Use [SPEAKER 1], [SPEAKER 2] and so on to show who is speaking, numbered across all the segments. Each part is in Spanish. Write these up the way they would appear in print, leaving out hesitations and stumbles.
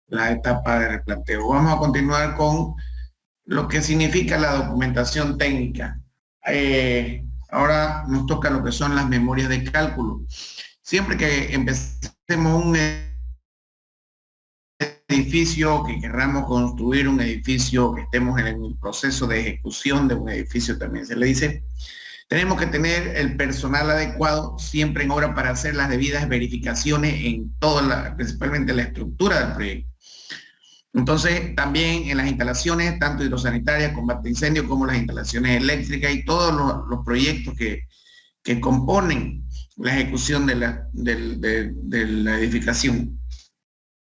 [SPEAKER 1] la etapa de replanteo. Vamos a continuar con lo que significa la documentación técnica. Ahora nos toca lo que son las memorias de cálculo. Siempre que empecemos un edificio, que querramos construir un edificio, que estemos en el proceso de ejecución de un edificio, también se le dice, tenemos que tener el personal adecuado siempre en obra para hacer las debidas verificaciones en toda principalmente la estructura del proyecto. Entonces, también en las instalaciones, tanto hidrosanitarias, combate de incendios, como las instalaciones eléctricas y todos los proyectos que componen la ejecución de la edificación.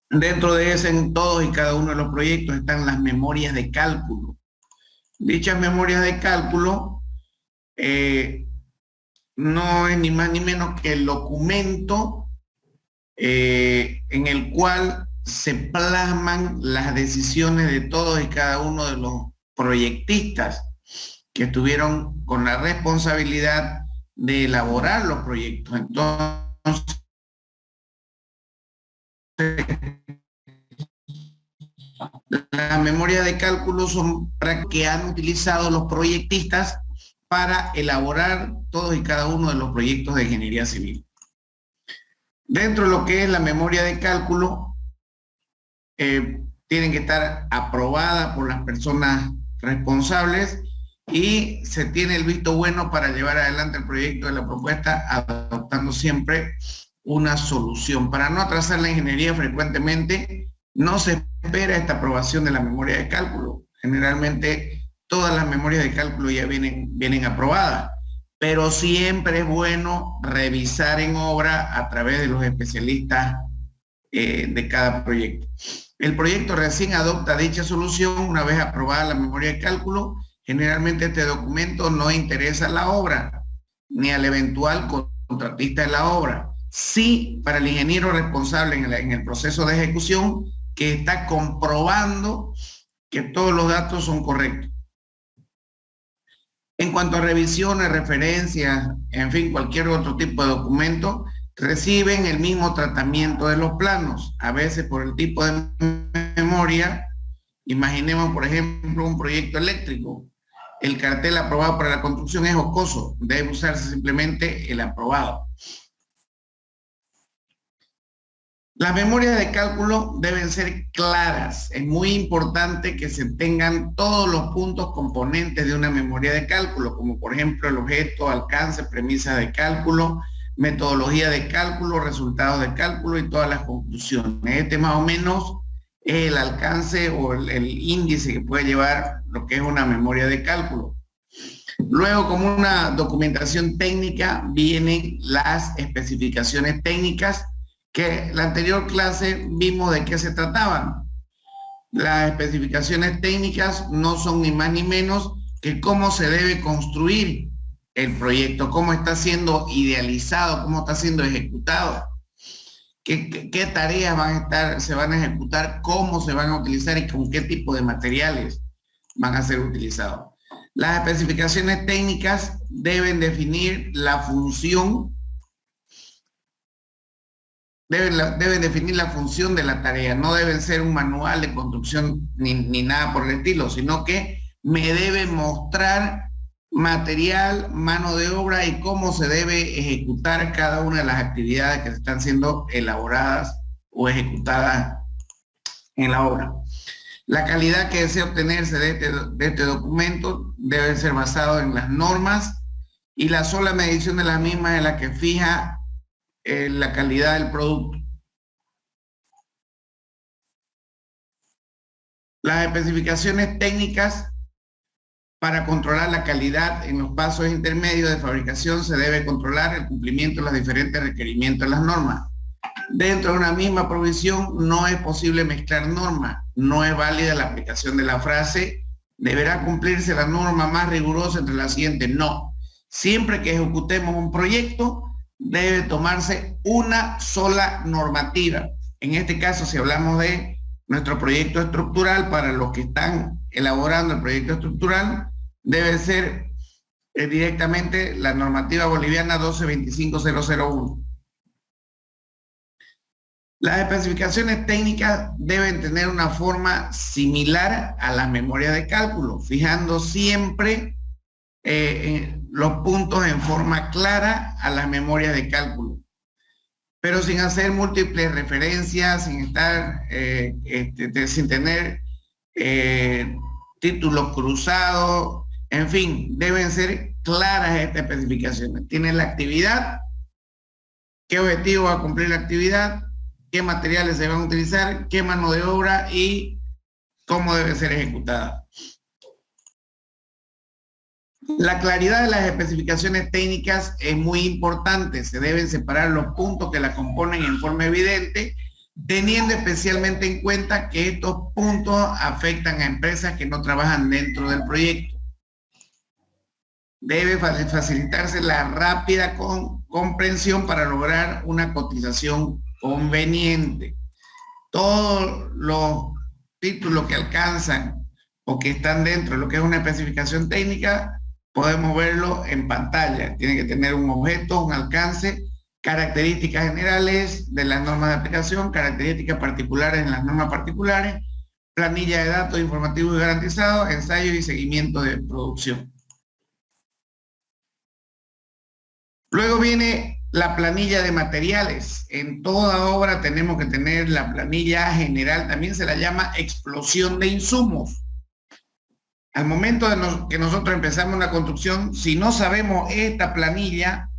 [SPEAKER 1] Dentro de ese, en todos y cada uno de los proyectos están las memorias de cálculo. Dichas memorias de cálculo no es ni más ni menos que el documento en el cual se plasman las decisiones de todos y cada uno de los proyectistas que estuvieron con la responsabilidad de elaborar los proyectos. Entonces, las memorias de cálculo son para que han utilizado los proyectistas para elaborar todos y cada uno de los proyectos de ingeniería civil. Dentro de lo que es la memoria de cálculo, tienen que estar aprobadas por las personas responsables y se tiene el visto bueno para llevar adelante el proyecto de la propuesta, adoptando siempre una solución. Para no atrasar la ingeniería, frecuentemente no se espera esta aprobación de la memoria de cálculo. Generalmente todas las memorias de cálculo ya vienen aprobadas, pero siempre es bueno revisar en obra a través de los especialistas de cada proyecto. El proyecto recién adopta dicha solución una vez aprobada la memoria de cálculo. Generalmente este documento no interesa a la obra ni al eventual contratista de la obra. Sí para el ingeniero responsable en el proceso de ejecución, que está comprobando que todos los datos son correctos. En cuanto a revisiones, referencias, en fin, cualquier otro tipo de documento, reciben el mismo tratamiento de los planos, a veces por el tipo de memoria. Imaginemos, por ejemplo, un proyecto eléctrico. El cartel aprobado para la construcción es jocoso, debe usarse simplemente el aprobado. Las memorias de cálculo deben ser claras. Es muy importante que se tengan todos los puntos componentes de una memoria de cálculo, como por ejemplo el objeto, alcance, premisas de cálculo, metodología de cálculo, resultados de cálculo y todas las conclusiones. Este más o menos es el alcance o el índice que puede llevar lo que es una memoria de cálculo. Luego, como una documentación técnica, vienen las especificaciones técnicas, que la anterior clase vimos de qué se trataban. Las especificaciones técnicas no son ni más ni menos que cómo se debe construir el proyecto, cómo está siendo idealizado, cómo está siendo ejecutado, qué tareas se van a ejecutar, cómo se van a utilizar y con qué tipo de materiales van a ser utilizados. Las especificaciones técnicas deben definir la función, deben definir la función de la tarea, no deben ser un manual de construcción ni nada por el estilo, sino que me deben mostrar material, mano de obra y cómo se debe ejecutar cada una de las actividades que están siendo elaboradas o ejecutadas en la obra. La calidad que desea obtenerse de este documento debe ser basado en las normas y la sola medición de las mismas es la que fija la calidad del producto. Las especificaciones técnicas para controlar la calidad en los pasos intermedios de fabricación se debe controlar el cumplimiento de los diferentes requerimientos de las normas. Dentro de una misma provisión no es posible mezclar normas, no es válida la aplicación de la frase deberá cumplirse la norma más rigurosa entre las siguientes. No, siempre que ejecutemos un proyecto debe tomarse una sola normativa. En este caso, si hablamos de nuestro proyecto estructural, para los que están elaborando el proyecto estructural, debe ser directamente la normativa boliviana 12.25.001. Las especificaciones técnicas deben tener una forma similar a las memorias de cálculo, fijando siempre los puntos en forma clara a las memorias de cálculo, pero sin hacer múltiples referencias, sin estar, sin tener títulos cruzados, en fin, deben ser claras estas especificaciones. Tienen la actividad, qué objetivo va a cumplir la actividad, qué materiales se van a utilizar, qué mano de obra y cómo debe ser ejecutada. La claridad de las especificaciones técnicas es muy importante. Se deben separar los puntos que la componen en forma evidente, teniendo especialmente en cuenta que estos puntos afectan a empresas que no trabajan dentro del proyecto. Debe facilitarse la rápida comprensión para lograr una cotización conveniente. Todos los títulos que alcanzan o que están dentro de lo que es una especificación técnica, podemos verlo en pantalla. Tiene que tener un objeto, un alcance, características generales de las normas de aplicación, características particulares en las normas particulares, planilla de datos informativos y garantizados, ensayo y seguimiento de producción. Luego viene la planilla de materiales. En toda obra tenemos que tener la planilla general, también se la llama explosión de insumos. Al momento de que nosotros empezamos una construcción, si no sabemos esta planilla,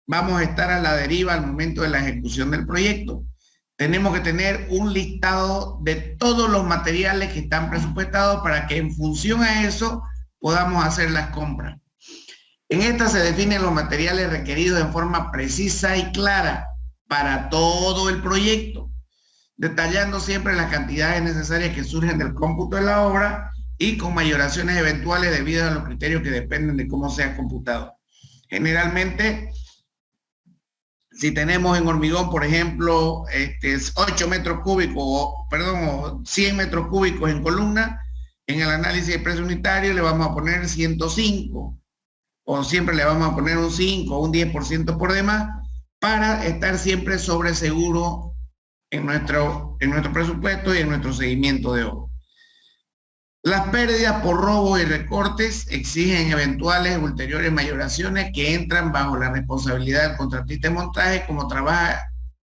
[SPEAKER 1] vamos a estar a la deriva al momento de la ejecución del proyecto. Tenemos que tener un listado de todos los materiales que están presupuestados para que en función a eso podamos hacer las compras. En esta se definen los materiales requeridos en forma precisa y clara para todo el proyecto, detallando siempre las cantidades necesarias que surgen del cómputo de la obra y con mayoraciones eventuales debido a los criterios que dependen de cómo sea computado. Generalmente, si tenemos en hormigón, por ejemplo, 8 metros cúbicos, o 100 metros cúbicos en columna, en el análisis de precio unitario le vamos a poner 105, o siempre le vamos a poner un 5 o un 10% por demás, para estar siempre sobre seguro en nuestro presupuesto y en nuestro seguimiento de obra. Las pérdidas por robo y recortes exigen eventuales ulteriores mayoraciones que entran bajo la responsabilidad del contratista de montaje, cómo trabaja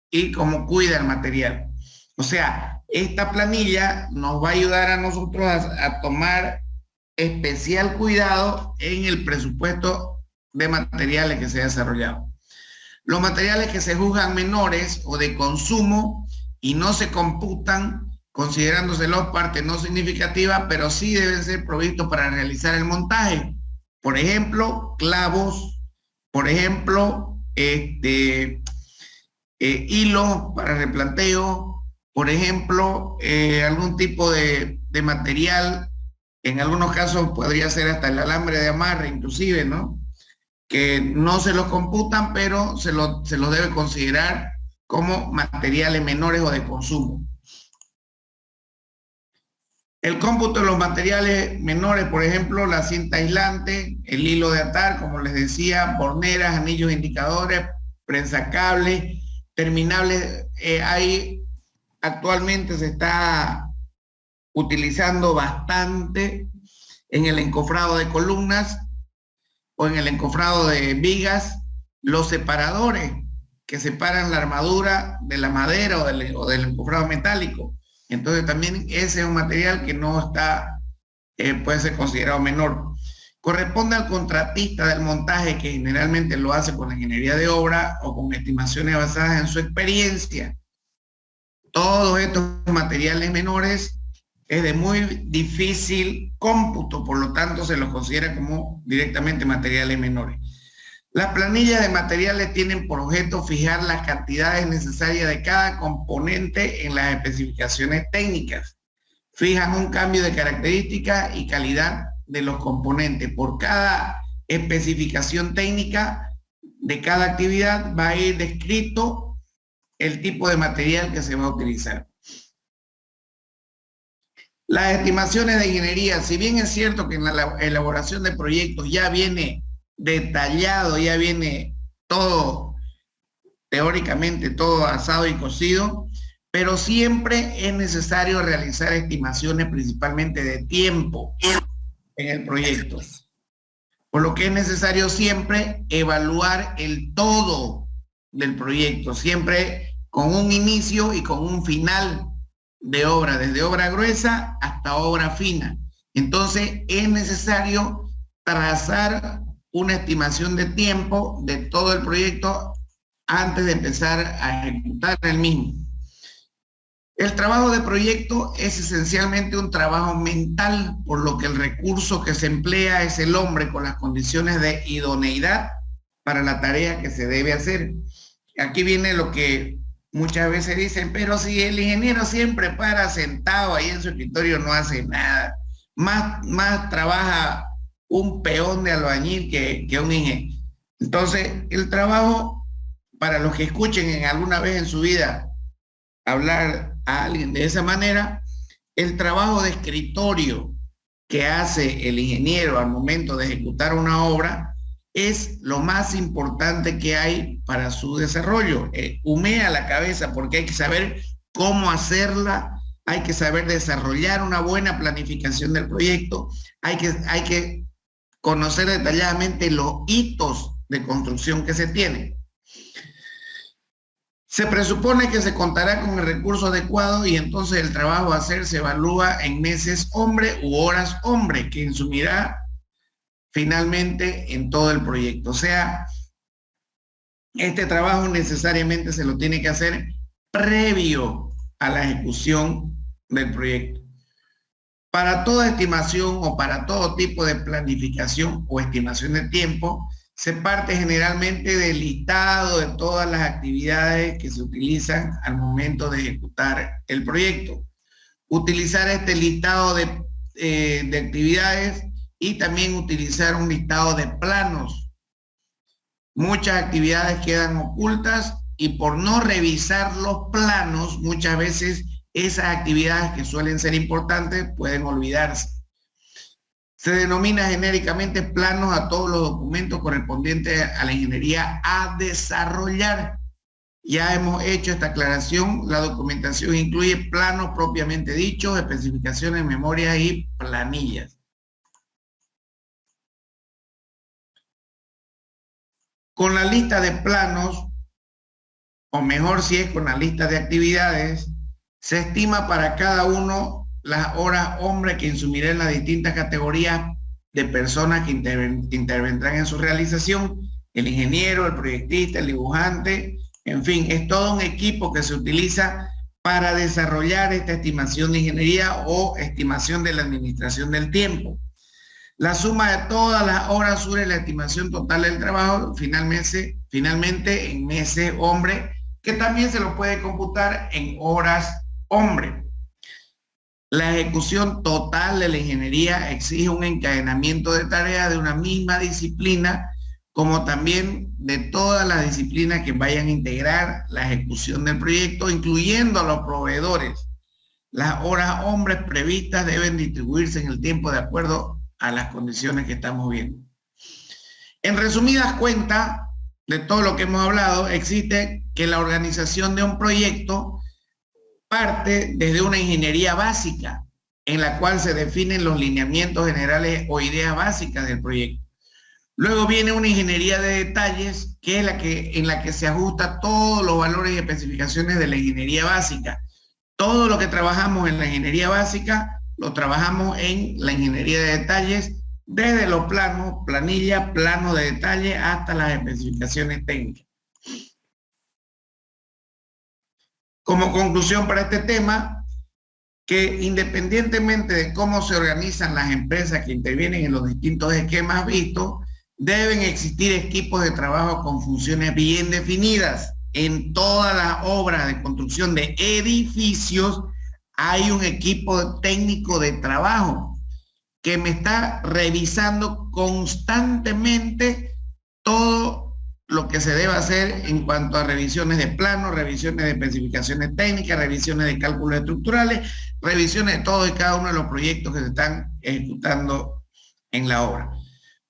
[SPEAKER 1] y cómo cuida el material. O sea, esta planilla nos va a ayudar a nosotros a tomar especial cuidado en el presupuesto de materiales que se ha desarrollado. Los materiales que se juzgan menores o de consumo y no se computan, considerándoselos parte no significativa, pero sí deben ser provistos para realizar el montaje. Por ejemplo, clavos, por ejemplo, hilos para replanteo, por ejemplo, algún tipo de material, en algunos casos podría ser hasta el alambre de amarre inclusive, ¿no? Que no se los computan, pero se los debe considerar como materiales menores o de consumo. El cómputo de los materiales menores, por ejemplo, la cinta aislante, el hilo de atar, como les decía, borneras, anillos indicadores, prensacables, terminables. Actualmente se está utilizando bastante en el encofrado de columnas o en el encofrado de vigas, los separadores que separan la armadura de la madera o del encofrado metálico. Entonces también ese es un material que no está, puede ser considerado menor. Corresponde al contratista del montaje, que generalmente lo hace con la ingeniería de obra o con estimaciones basadas en su experiencia. Todos estos materiales menores es de muy difícil cómputo, por lo tanto se los considera como directamente materiales menores. Las planillas de materiales tienen por objeto fijar las cantidades necesarias de cada componente en las especificaciones técnicas. Fijan un cambio de característica y calidad de los componentes. Por cada especificación técnica de cada actividad va a ir descrito el tipo de material que se va a utilizar. Las estimaciones de ingeniería, si bien es cierto que en la elaboración de proyectos ya viene detallado, ya viene todo, teóricamente todo asado y cocido, pero siempre es necesario realizar estimaciones principalmente de tiempo en el proyecto, por lo que es necesario siempre evaluar el todo del proyecto, siempre con un inicio y con un final de obra, desde obra gruesa hasta obra fina. Entonces es necesario trazar una estimación de tiempo de todo el proyecto antes de empezar a ejecutar el mismo. El trabajo de proyecto es esencialmente un trabajo mental, por lo que el recurso que se emplea es el hombre con las condiciones de idoneidad para la tarea que se debe hacer. Aquí viene lo que muchas veces dicen, pero si el ingeniero siempre para sentado ahí en su escritorio no hace nada, más trabaja un peón de albañil que un ingeniero. Entonces, el trabajo, para los que escuchen en alguna vez en su vida hablar a alguien de esa manera, el trabajo de escritorio que hace el ingeniero al momento de ejecutar una obra es lo más importante que hay para su desarrollo. Humea la cabeza porque hay que saber cómo hacerla, hay que saber desarrollar una buena planificación del proyecto, hay que conocer detalladamente los hitos de construcción que se tienen. Se presupone que se contará con el recurso adecuado y entonces el trabajo a hacer se evalúa en meses hombre u horas hombre, que insumirá finalmente en todo el proyecto. O sea, este trabajo necesariamente se lo tiene que hacer previo a la ejecución del proyecto. Para toda estimación o para todo tipo de planificación o estimación de tiempo, se parte generalmente del listado de todas las actividades que se utilizan al momento de ejecutar el proyecto. Utilizar este listado de actividades y también utilizar un listado de planos. Muchas actividades quedan ocultas y por no revisar los planos, muchas veces esas actividades que suelen ser importantes pueden olvidarse. Se denomina genéricamente planos a todos los documentos correspondientes a la ingeniería a desarrollar. Ya hemos hecho esta aclaración. La documentación incluye planos propiamente dichos, especificaciones, memorias y planillas. Con la lista de planos, o mejor si es con la lista de actividades, se estima para cada uno las horas hombre que insumirá en las distintas categorías de personas que intervendrán en su realización, el ingeniero, el proyectista, el dibujante, en fin, es todo un equipo que se utiliza para desarrollar esta estimación de ingeniería o estimación de la administración del tiempo. La suma de todas las horas sobre la estimación total del trabajo, finalmente en meses hombre, que también se lo puede computar en horas hombre. La ejecución total de la ingeniería exige un encadenamiento de tareas de una misma disciplina, como también de todas las disciplinas que vayan a integrar la ejecución del proyecto, incluyendo a los proveedores. Las horas hombres previstas deben distribuirse en el tiempo de acuerdo a las condiciones que estamos viendo. En resumidas cuentas, de todo lo que hemos hablado, existe que la organización de un proyecto parte desde una ingeniería básica, en la cual se definen los lineamientos generales o ideas básicas del proyecto. Luego viene una ingeniería de detalles, que es en la que se ajusta todos los valores y especificaciones de la ingeniería básica. Todo lo que trabajamos en la ingeniería básica, lo trabajamos en la ingeniería de detalles, desde los planos, planilla, plano de detalle, hasta las especificaciones técnicas. Como conclusión para este tema, que independientemente de cómo se organizan las empresas que intervienen en los distintos esquemas vistos, deben existir equipos de trabajo con funciones bien definidas. En todas las obras de construcción de edificios hay un equipo técnico de trabajo que me está revisando constantemente todo lo que se debe hacer en cuanto a revisiones de planos, revisiones de especificaciones técnicas, revisiones de cálculos estructurales, revisiones de todos y cada uno de los proyectos que se están ejecutando en la obra.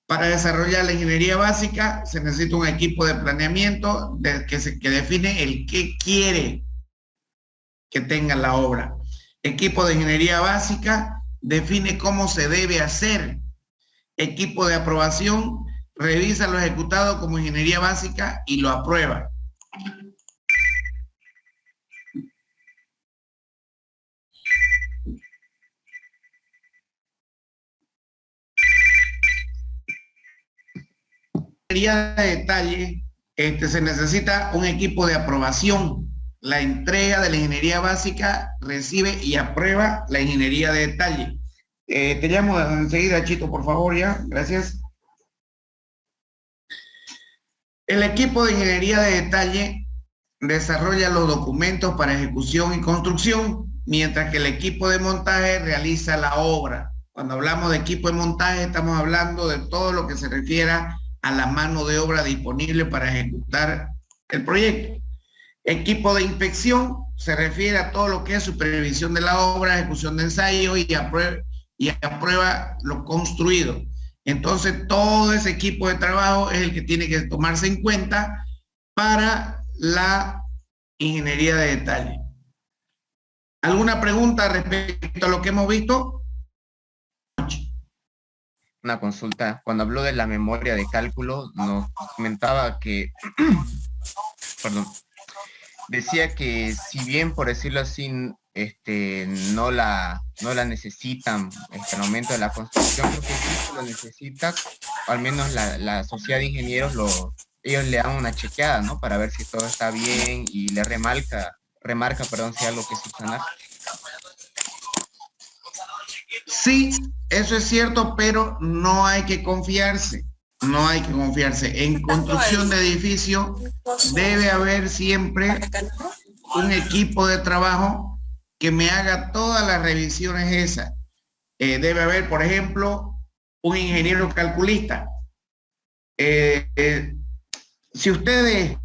[SPEAKER 1] Para desarrollar la ingeniería básica se necesita un equipo de planeamiento que define el qué quiere que tenga la obra. Equipo de ingeniería básica define cómo se debe hacer. Equipo de aprobación revisa lo ejecutado como ingeniería básica y lo aprueba. Ingeniería de detalle, se necesita un equipo de aprobación. La entrega de la ingeniería básica recibe y aprueba la ingeniería de detalle. Te llamo enseguida, Chito, por favor, ya. Gracias. El equipo de ingeniería de detalle desarrolla los documentos para ejecución y construcción, mientras que el equipo de montaje realiza la obra. Cuando hablamos de equipo de montaje, estamos hablando de todo lo que se refiera a la mano de obra disponible para ejecutar el proyecto. Equipo de inspección se refiere a todo lo que es supervisión de la obra, ejecución de ensayo y aprueba lo construido. Entonces, todo ese equipo de trabajo es el que tiene que tomarse en cuenta para la ingeniería de detalle. ¿Alguna pregunta respecto a lo que hemos visto?
[SPEAKER 2] Una consulta. Cuando habló de la memoria de cálculo, nos comentaba que, perdón, decía que si bien, por decirlo así, no la necesitan al momento de la construcción, creo que sí lo necesita, o al menos la sociedad de ingenieros, ellos le dan una chequeada, ¿no? Para ver si todo está bien y le remarca, si hay algo que subsanar.
[SPEAKER 1] Sí, eso es cierto, pero no hay que confiarse. No hay que confiarse. En construcción de edificio debe haber siempre un equipo de trabajo que me haga todas las revisiones esas. Debe haber, por ejemplo, un ingeniero calculista. Si ustedes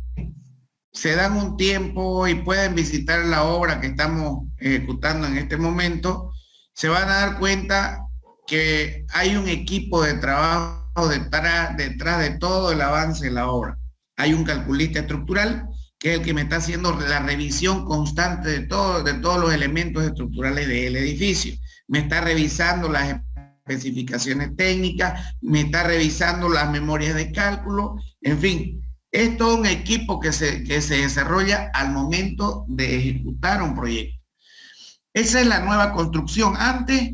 [SPEAKER 1] se dan un tiempo y pueden visitar la obra que estamos ejecutando en este momento, se van a dar cuenta que hay un equipo de trabajo detrás de todo el avance de la obra. Hay un calculista estructural que es el que me está haciendo la revisión constante de todos los elementos estructurales del edificio. Me está revisando las especificaciones técnicas, me está revisando las memorias de cálculo, en fin. Es todo un equipo que se desarrolla al momento de ejecutar un proyecto. Esa es la nueva construcción. Antes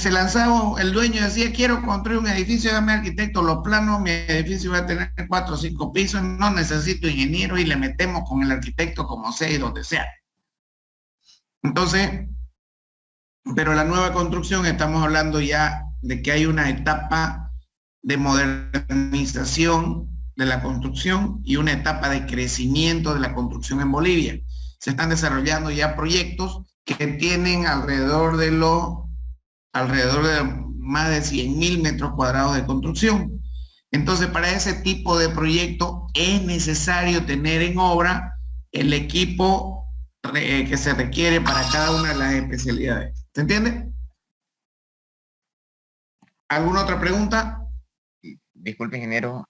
[SPEAKER 1] se lanzaba, el dueño decía, quiero construir un edificio, dame arquitecto los planos, mi edificio va a tener 4 o 5 pisos, no necesito ingeniero y le metemos con el arquitecto como sea y donde sea. Entonces, pero la nueva construcción, estamos hablando ya de que hay una etapa de modernización de la construcción y una etapa de crecimiento de la construcción en Bolivia. Se están desarrollando ya proyectos que tienen alrededor de más de 100.000 metros cuadrados de construcción. Entonces, para ese tipo de proyecto es necesario tener en obra el equipo que se requiere para cada una de las especialidades. ¿Se entiende? ¿Alguna otra pregunta?
[SPEAKER 2] Disculpe, ingeniero,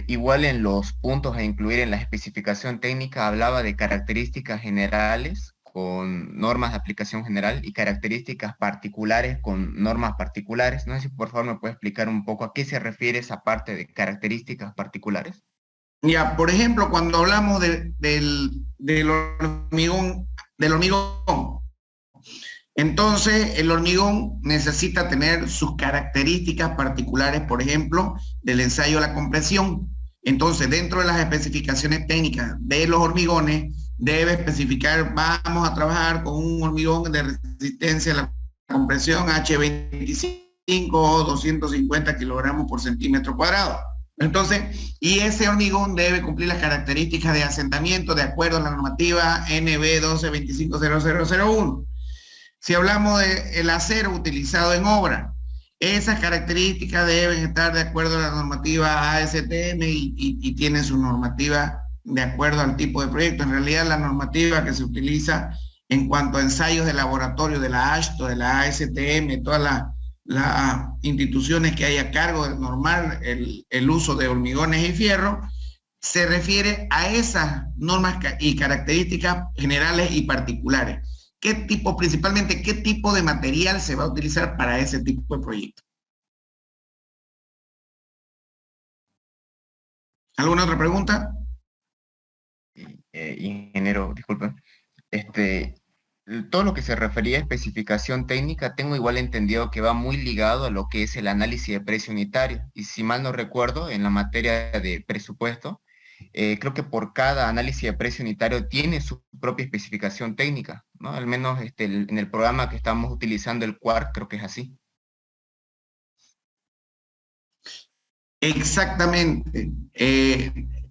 [SPEAKER 2] igual en los puntos a incluir en la especificación técnica hablaba de características generales con normas de aplicación general y características particulares con normas particulares. No sé si por favor me puede explicar un poco a qué se refiere esa parte de características particulares.
[SPEAKER 1] Ya, por ejemplo, cuando hablamos del hormigón, entonces el hormigón necesita tener sus características particulares, por ejemplo, del ensayo de la compresión. Entonces, dentro de las especificaciones técnicas de los hormigones, debe especificar, vamos a trabajar con un hormigón de resistencia a la compresión H25 o 250 kilogramos por centímetro cuadrado. Entonces, y ese hormigón debe cumplir las características de asentamiento de acuerdo a la normativa NB 12250001. Si hablamos del acero utilizado en obra, esas características deben estar de acuerdo a la normativa ASTM y tienen su normativa de acuerdo al tipo de proyecto. En realidad, la normativa que se utiliza en cuanto a ensayos de laboratorio de la AASHTO, de la ASTM, todas las instituciones que hay a cargo de normar el uso de hormigones y fierro, se refiere a esas normas y características generales y particulares. ¿Qué tipo, principalmente, qué tipo de material se va a utilizar para ese tipo de proyecto? ¿Alguna otra pregunta?
[SPEAKER 2] Ingeniero, disculpe. Este, todo lo que se refería a especificación técnica, tengo igual entendido que va muy ligado a lo que es el análisis de precio unitario. Y si mal no recuerdo, en la materia de presupuesto, creo que por cada análisis de precio unitario tiene su propia especificación técnica, ¿no? Al menos en el programa que estamos utilizando, el QUARC, creo que es así.
[SPEAKER 1] Exactamente.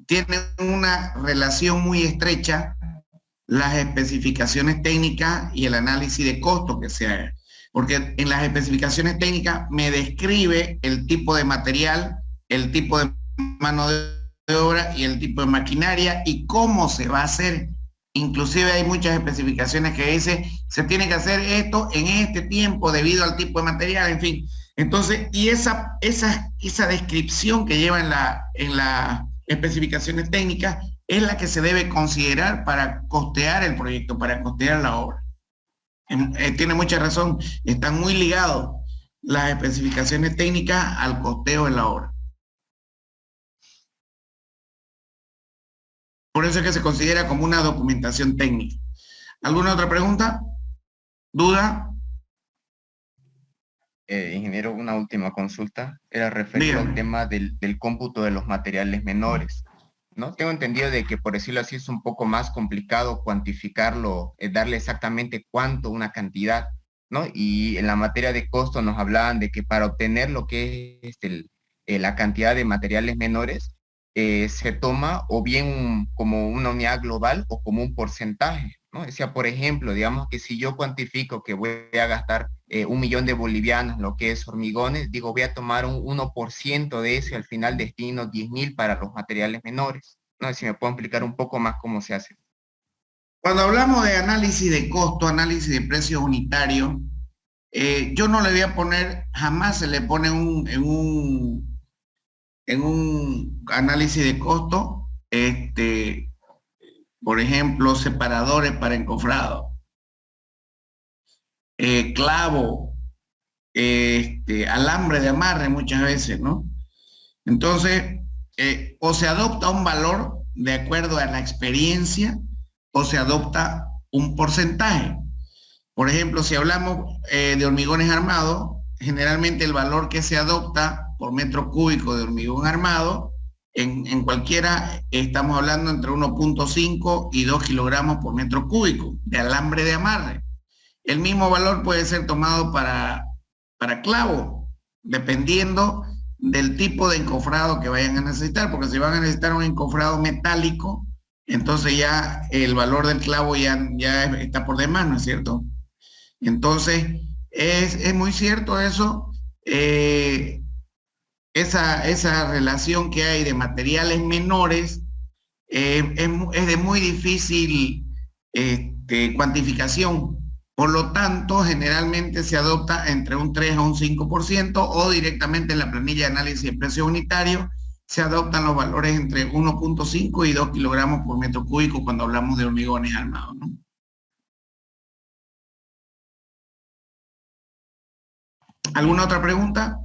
[SPEAKER 1] Tienen una relación muy estrecha las especificaciones técnicas y el análisis de costo que se haga. Porque en las especificaciones técnicas me describe el tipo de material, el tipo de mano de obra y el tipo de maquinaria y cómo se va a hacer. Inclusive hay muchas especificaciones que dicen, se tiene que hacer esto en este tiempo debido al tipo de material, en fin. Entonces, y esa descripción que lleva en las especificaciones técnicas es la que se debe considerar para costear el proyecto, para costear la obra. Tiene mucha razón, están muy ligados las especificaciones técnicas al costeo de la obra. Por eso es que se considera como una documentación técnica. ¿Alguna otra pregunta? ¿Duda?
[SPEAKER 2] Ingeniero, una última consulta. Era referido al tema del cómputo de los materiales menores, ¿no? Tengo entendido de que, por decirlo así, es un poco más complicado cuantificarlo, darle exactamente cuánto, una cantidad, ¿no? Y en la materia de costo nos hablaban de que para obtener lo que es la cantidad de materiales menores, se toma o bien como una unidad global o como un porcentaje, ¿no? Decía, por ejemplo, digamos que si yo cuantifico que voy a gastar 1 millón de bolivianos, lo que es hormigones, digo, voy a tomar un 1% de eso y al final destino 10.000 para los materiales menores. No sé si me puedo explicar un poco más cómo se hace.
[SPEAKER 1] Cuando hablamos de análisis de costo, análisis de precios unitarios, yo no le voy a poner, jamás se le pone en un análisis de costo, por ejemplo, separadores para encofrado, clavo, alambre de amarre muchas veces, ¿no? Entonces, o se adopta un valor de acuerdo a la experiencia o se adopta un porcentaje. Por ejemplo, si hablamos de hormigones armados, generalmente el valor que se adopta por metro cúbico de hormigón armado, en cualquiera estamos hablando entre 1.5 y 2 kilogramos por metro cúbico de alambre de amarre. El mismo valor puede ser tomado para clavo, dependiendo del tipo de encofrado que vayan a necesitar, porque si van a necesitar un encofrado metálico, entonces ya el valor del clavo ya está por demás, ¿no es cierto? Entonces, es muy cierto eso, esa relación que hay de materiales menores es de muy difícil cuantificación. Por lo tanto, generalmente se adopta entre un 3 a un 5% o directamente en la planilla de análisis de precio unitario se adoptan los valores entre 1.5 y 2 kilogramos por metro cúbico cuando hablamos de hormigones armados, ¿no? ¿Alguna otra pregunta?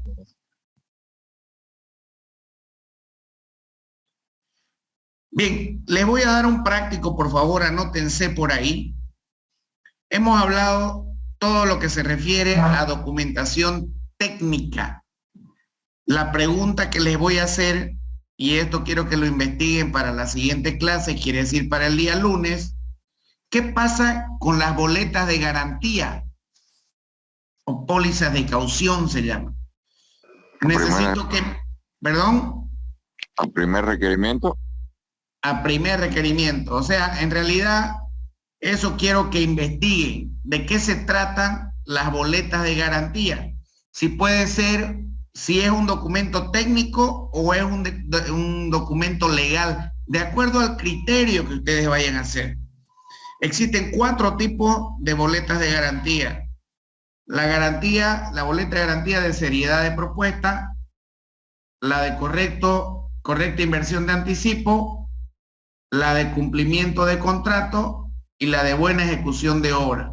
[SPEAKER 1] Bien, les voy a dar un práctico, por favor, anótense por ahí. Hemos hablado todo lo que se refiere a documentación técnica. La pregunta que les voy a hacer, y esto quiero que lo investiguen para la siguiente clase, quiere decir para el día lunes, ¿qué pasa con las boletas de garantía? O pólizas de caución se llaman. Necesito que, perdón.
[SPEAKER 3] ¿A primer requerimiento?
[SPEAKER 1] A primer requerimiento. O sea, en realidad, eso quiero que investiguen. ¿De qué se tratan las boletas de garantía? Si puede ser, si es un documento técnico o es un documento legal, de acuerdo al criterio que ustedes vayan a hacer. Existen 4 tipos de boletas de garantía. La boleta de garantía de seriedad de propuesta, la de correcta inversión de anticipo, la de cumplimiento de contrato y la de buena ejecución de obra.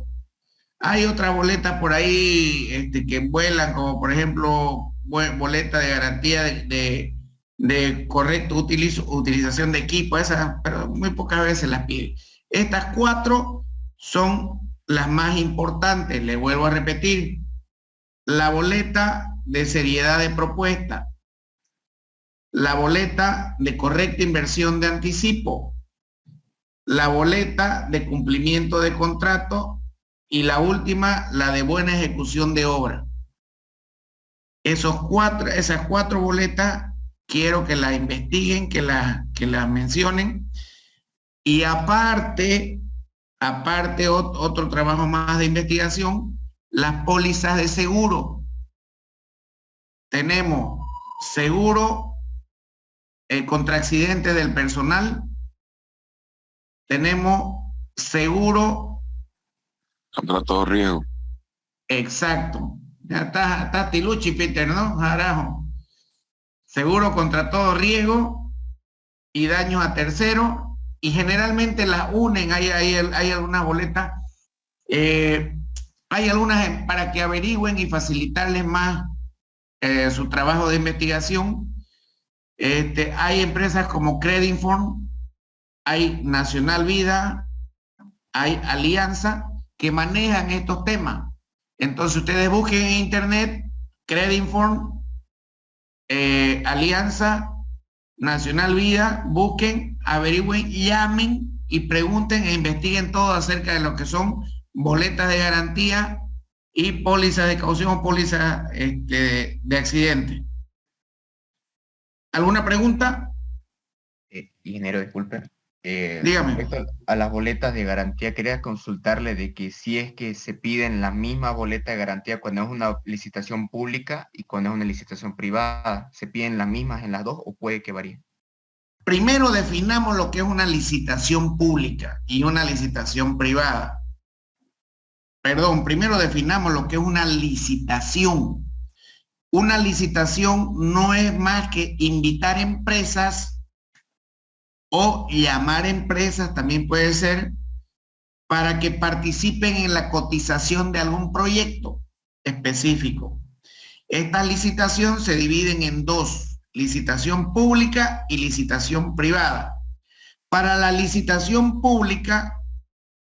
[SPEAKER 1] Hay otras boletas por ahí que vuelan, como por ejemplo boleta de garantía de correcta utilización de equipo, esas, pero muy pocas veces las piden. Estas 4 son las más importantes, le vuelvo a repetir. La boleta de seriedad de propuesta, la boleta de correcta inversión de anticipo, la boleta de cumplimiento de contrato y la última, la de buena ejecución de obra. Esas 4 boletas quiero que las investiguen, que las mencionen. Y aparte otro trabajo más de investigación, las pólizas de seguro. Tenemos seguro contra accidentes del personal, tenemos seguro
[SPEAKER 3] Contra todo riesgo.
[SPEAKER 1] exacto. Ya está Tiluchi, Peter, ¿no? Carajo. Seguro contra todo riesgo y daños a terceros, y generalmente las unen. Hay algunas boletas, hay algunas para que averigüen y facilitarles más su trabajo de investigación. Hay empresas como Credinform, hay Nacional Vida, hay Alianza, que manejan estos temas. Entonces ustedes busquen en internet Credinform, Alianza, Nacional Vida, busquen, averigüen, llamen y pregunten e investiguen todo acerca de lo que son boletas de garantía y pólizas de caución o pólizas de accidente. ¿Alguna pregunta?
[SPEAKER 2] Ingeniero, disculpe.
[SPEAKER 1] Dígame.
[SPEAKER 2] Respecto a las boletas de garantía, quería consultarle de que si es que se piden la misma boleta de garantía cuando es una licitación pública y cuando es una licitación privada, ¿se piden las mismas en las dos o puede que varíe?
[SPEAKER 1] Primero definamos lo que es una licitación pública y una licitación privada. Perdón, primero definamos lo que es una licitación. Una licitación no es más que invitar empresas o llamar empresas, también puede ser, para que participen en la cotización de algún proyecto específico. Esta licitación se dividen en 2, licitación pública y licitación privada. Para la licitación pública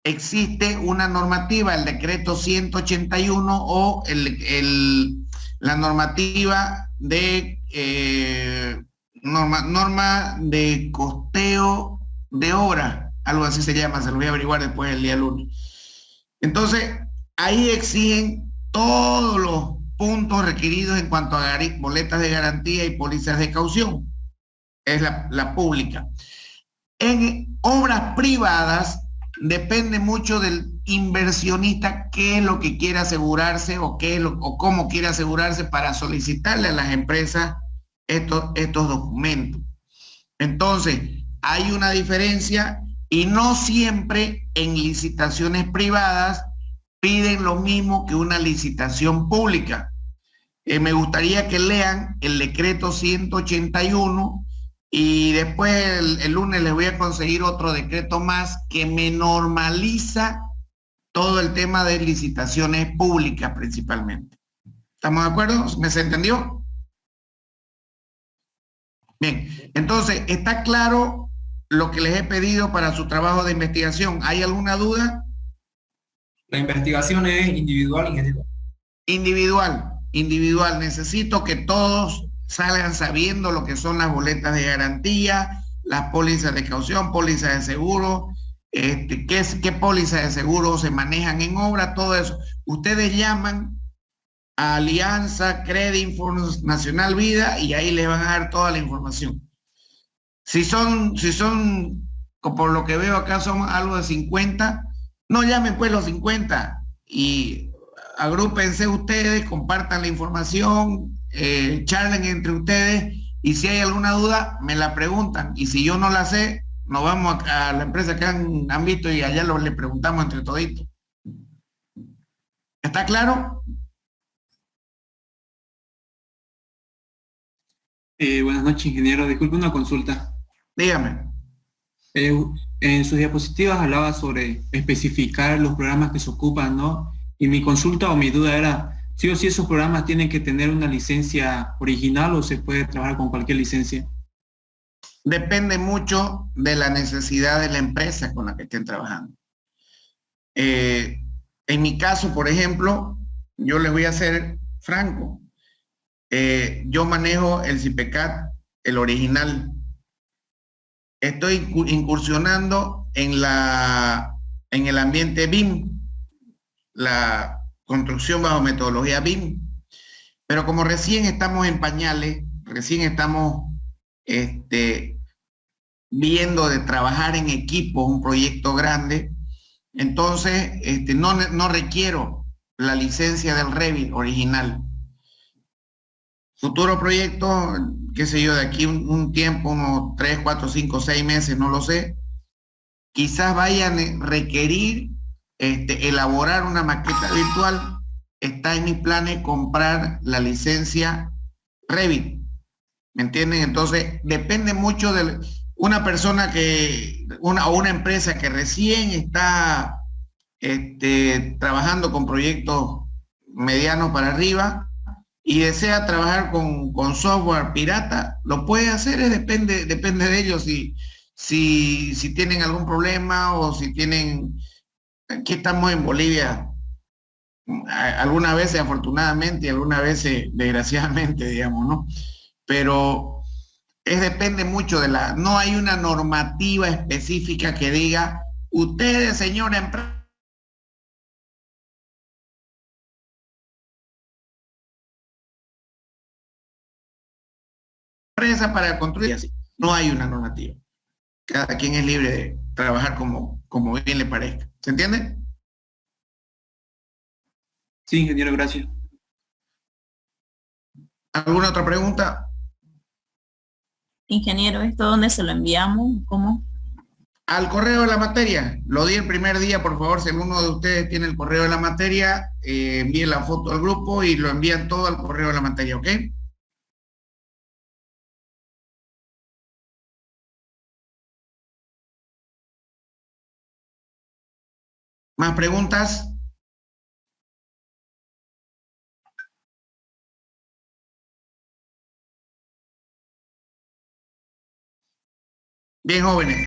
[SPEAKER 1] existe una normativa, el decreto 181 o la normativa de norma de costeo de obra, algo así se llama, se lo voy a averiguar después el día lunes. Entonces, ahí exigen todos los puntos requeridos en cuanto a boletas de garantía y pólizas de caución. Es la pública. En obras privadas depende mucho del inversionista qué es lo que quiere asegurarse o cómo quiere asegurarse para solicitarle a las empresas estos documentos. Entonces, hay una diferencia y no siempre en licitaciones privadas piden lo mismo que una licitación pública. Me gustaría que lean el decreto 181 y después el lunes les voy a conseguir otro decreto más que me normaliza todo el tema de licitaciones públicas principalmente. ¿Estamos de acuerdo? ¿Me se entendió? Bien, entonces, ¿está claro lo que les he pedido para su trabajo de investigación? ¿Hay alguna duda?
[SPEAKER 4] La investigación es individual, ingeniero.
[SPEAKER 1] Individual. Necesito que todos salgan sabiendo lo que son las boletas de garantía, las pólizas de caución, pólizas de seguro, qué pólizas de seguro se manejan en obra, todo eso. Ustedes llaman a Alianza, Credinform, Nacional Vida y ahí les van a dar toda la información. Si son, por lo que veo acá son algo de 50, no llamen pues los 50 y agrúpense ustedes, compartan la información, charlen entre ustedes y si hay alguna duda me la preguntan y si yo no la sé, nos vamos a la empresa que han visto y allá le preguntamos entre toditos. ¿Está claro?
[SPEAKER 5] Buenas noches, ingeniero. Disculpe una consulta.
[SPEAKER 1] Dígame.
[SPEAKER 5] Eh, en sus diapositivas hablaba sobre especificar los programas que se ocupan, ¿no? Y mi consulta o mi duda era, ¿sí o sí esos programas tienen que tener una licencia original o se puede trabajar con cualquier licencia?
[SPEAKER 1] Depende mucho de la necesidad de la empresa con la que estén trabajando. En mi caso, por ejemplo, yo les voy a ser franco. Yo manejo el CIPECAT, el original. Estoy incursionando en el ambiente BIM, la construcción bajo metodología BIM. Pero como recién estamos en pañales, recién estamos viendo de trabajar en equipo un proyecto grande, entonces no requiero la licencia del Revit original. Futuro proyecto, qué sé yo, de aquí un tiempo, unos 3, 4, 5, 6 meses, no lo sé, quizás vayan a requerir elaborar una maqueta virtual. Está en mis planes comprar la licencia Revit, ¿me entienden? Entonces, depende mucho de una persona o una empresa que recién está trabajando con proyectos medianos para arriba y desea trabajar con software pirata, lo puede hacer, depende de ellos si tienen algún problema o si tienen, aquí estamos en Bolivia, algunas veces afortunadamente y algunas veces desgraciadamente, digamos, ¿no? Pero depende mucho no hay una normativa específica que diga, ustedes, señora empresa para construir así. No hay una normativa. Cada quien es libre de trabajar como bien le parezca. ¿Se entiende?
[SPEAKER 5] Sí, ingeniero, gracias.
[SPEAKER 1] ¿Alguna otra pregunta?
[SPEAKER 6] Ingeniero, ¿esto dónde se lo enviamos? ¿Cómo?
[SPEAKER 1] Al correo de la materia. Lo di el primer día, por favor, si alguno de ustedes tiene el correo de la materia, envíen la foto al grupo y lo envían todo al correo de la materia, ¿ok? ¿Más preguntas? Bien, jóvenes.